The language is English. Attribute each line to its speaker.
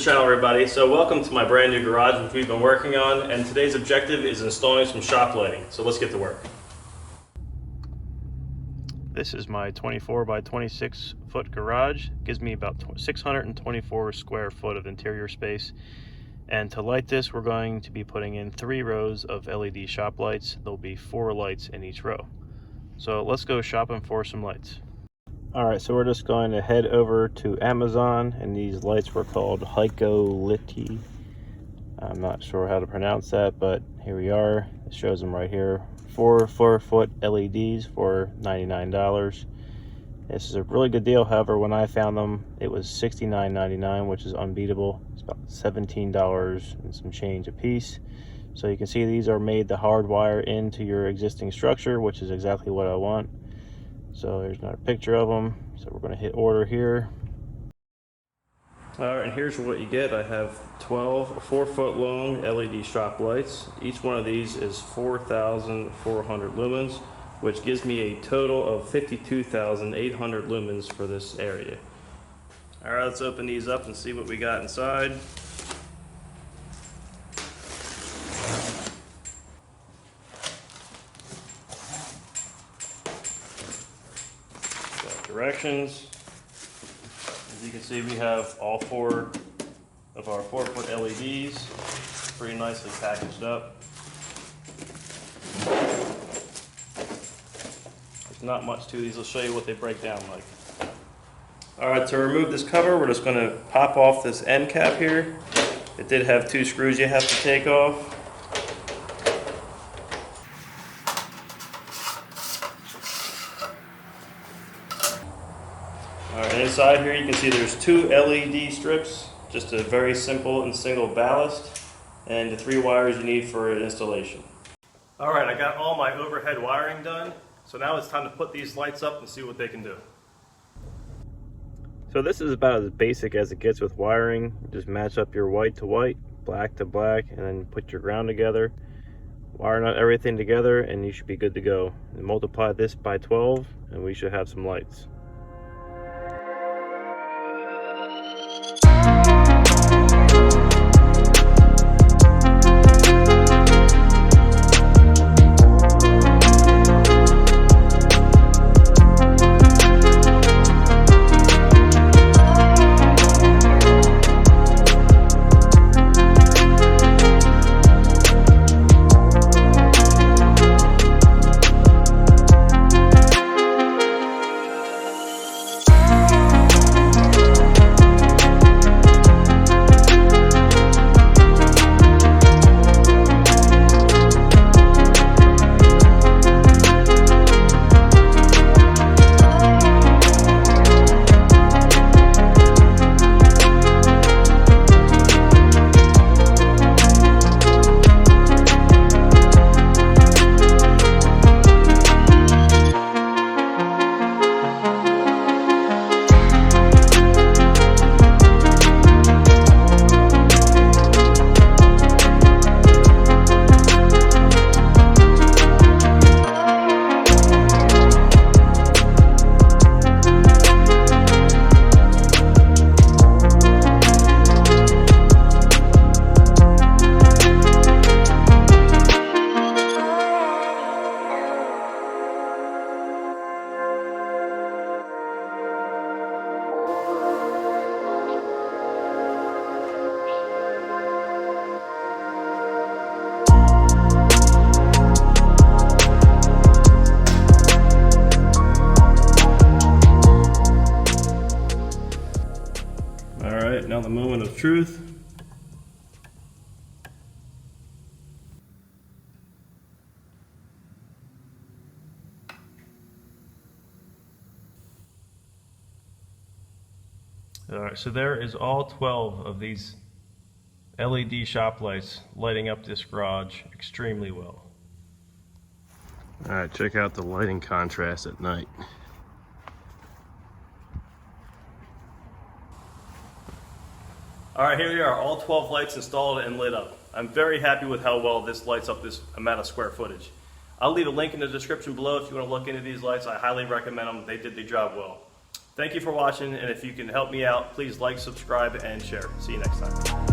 Speaker 1: channel, everybody. So welcome to my brand new garage which we've been working on, and today's objective is installing some shop lighting. So let's get to work. This is my 24 by 26 foot garage. It gives me about 624 square foot of interior space. And to light this, we're going to be putting in 3 rows of LED shop lights. There'll be 4 lights in each row. So let's go shopping for some lights. Alright, so we're just going to head over to Amazon, and these lights were called Hycoliti. I'm not sure how to pronounce that, but here we are. It shows them right here. 4 4-foot LEDs for $99. This is a really good deal. However, when I found them, it was $69.99, which is unbeatable. It's about $17 and some change a piece. So you can see these are made to hardwire into your existing structure, which is exactly what I want. So there's another picture of them. So we're going to hit order here. Alright, and here's what you get. I have 12 4-foot long LED strop lights. Each one of these is 4,400 lumens, which gives me a total of 52,800 lumens for this area. Alright, let's open these up and see what we got inside. Directions. As you can see, we have all 4 of our 4-foot LEDs pretty nicely packaged up. There's not much to these. I'll show you what they break down like. Alright, to remove this cover, we're just going to pop off this end cap here. It did have 2 screws you have to take off. Alright, inside here you can see there's 2 LED strips, just a very simple and single ballast, and the 3 wires you need for an installation. Alright, I got all my overhead wiring done, so now it's time to put these lights up and see what they can do. So this is about as basic as it gets with wiring. Just match up your white to white, black to black, and then put your ground together. Wire nut everything together and you should be good to go. And multiply this by 12 and we should have some lights. Alright, now the moment of truth. Alright, so there is all 12 of these LED shop lights lighting up this garage extremely well. Alright, check out the lighting contrast at night. Alright, here we are, all 12 lights installed and lit up. I'm very happy with how well this lights up this amount of square footage. I'll leave a link in the description below if you want to look into these lights. I highly recommend them. They did the job well. Thank you for watching, and if you can help me out, please like, subscribe, and share. See you next time.